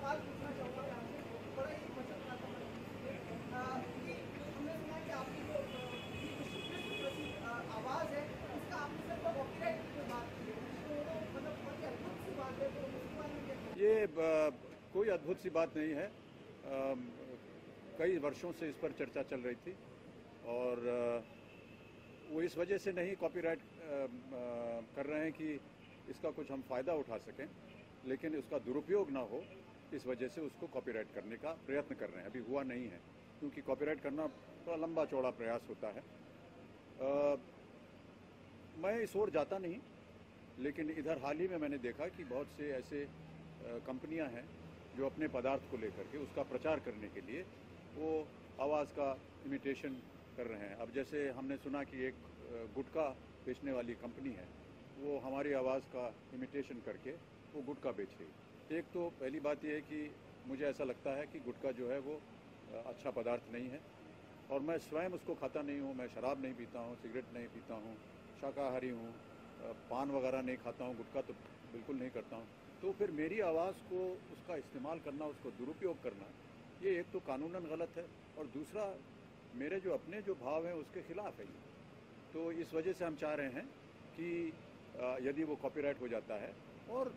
सवाल पूछना चाहूँगा मैं आपसे, बड़ा ही मतलब हमने सुना कि आपकी जो प्रसिद्ध आवाज़ है उसका आपने सिर्फ कॉपीराइट की बात की है, तो मतलब बहुत ही अद्भुत सी बात है, तो उसके बारे में क्या? ये कोई अद्भुत सी बात नहीं है। कई वर्षों से इस पर चर्चा चल रही थी और वो इस वजह से नहीं कॉपीराइट कर रहे हैं कि इसका कुछ हम फ़ायदा उठा सकें, लेकिन उसका दुरुपयोग ना हो इस वजह से उसको कॉपीराइट करने का प्रयत्न कर रहे हैं। अभी हुआ नहीं है क्योंकि कॉपीराइट करना बड़ा लंबा चौड़ा प्रयास होता है। मैं इस ओर जाता नहीं, लेकिन इधर हाल ही में मैंने देखा कि बहुत से ऐसे कंपनियां हैं जो अपने पदार्थ को लेकर के उसका प्रचार करने के लिए वो आवाज़ का इमिटेशन कर रहे हैं। अब जैसे हमने सुना कि एक गुटखा बेचने वाली कंपनी है, वो हमारी आवाज़ का इमिटेशन करके वो गुटखा बेच रही। एक तो पहली बात यह है कि मुझे ऐसा लगता है कि गुटखा जो है वो अच्छा पदार्थ नहीं है और मैं स्वयं उसको खाता नहीं हूँ। मैं शराब नहीं पीता हूँ, सिगरेट नहीं पीता हूँ, शाकाहारी हूँ, पान वगैरह नहीं खाता हूँ, गुटखा तो बिल्कुल नहीं करता हूँ। तो फिर मेरी आवाज़ को उसका इस्तेमाल करना, उसको दुरुपयोग करना, ये एक तो कानूनन गलत है और दूसरा मेरे जो अपने जो भाव हैं उसके खिलाफ है ये। तो इस वजह से हम चाह रहे हैं कि यदि वो कॉपीराइट हो जाता है, और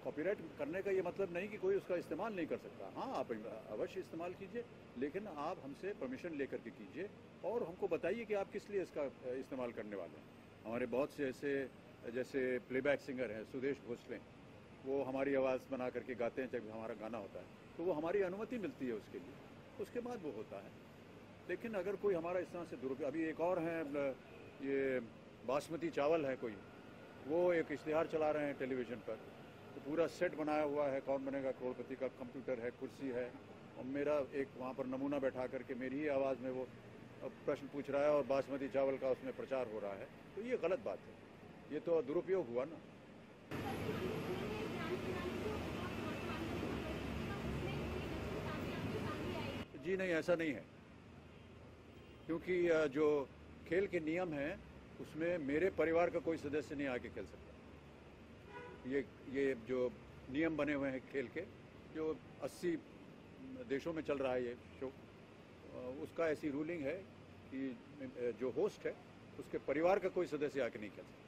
कॉपीराइट करने का ये मतलब नहीं कि कोई उसका इस्तेमाल नहीं कर सकता। हाँ, आप अवश्य इस्तेमाल कीजिए, लेकिन आप हमसे परमिशन लेकर के कीजिए और हमको बताइए कि आप किस लिए इसका इस्तेमाल करने वाले हैं। हमारे बहुत से ऐसे जैसे प्लेबैक सिंगर हैं, सुदेश भोसले, वो हमारी आवाज़ बना करके गाते हैं जब हमारा गाना होता है, तो वो हमारी अनुमति मिलती है उसके लिए, उसके बाद वो होता है। लेकिन अगर कोई हमारा इस तरह से दुरुपयोग, अभी एक और है ये बासमती चावल है कोई, वो एक इश्तिहार चला रहे हैं टेलीविज़न पर, तो पूरा सेट बनाया हुआ है कौन बनेगा करोड़पति का, कंप्यूटर है, कुर्सी है, और मेरा एक वहाँ पर नमूना बैठा करके मेरी ही आवाज़ में वो प्रश्न पूछ रहा है और बासमती चावल का उसमें प्रचार हो रहा है। तो ये गलत बात है, ये तो दुरुपयोग हुआ ना। जी नहीं, ऐसा नहीं है, क्योंकि जो खेल के नियम हैं उसमें मेरे परिवार का कोई सदस्य नहीं आके खेल सकता। ये जो नियम बने हुए हैं खेल के, जो 80 देशों में चल रहा है ये शो, उसका ऐसी रूलिंग है कि जो होस्ट है उसके परिवार का कोई सदस्य आके नहीं खेल सकता।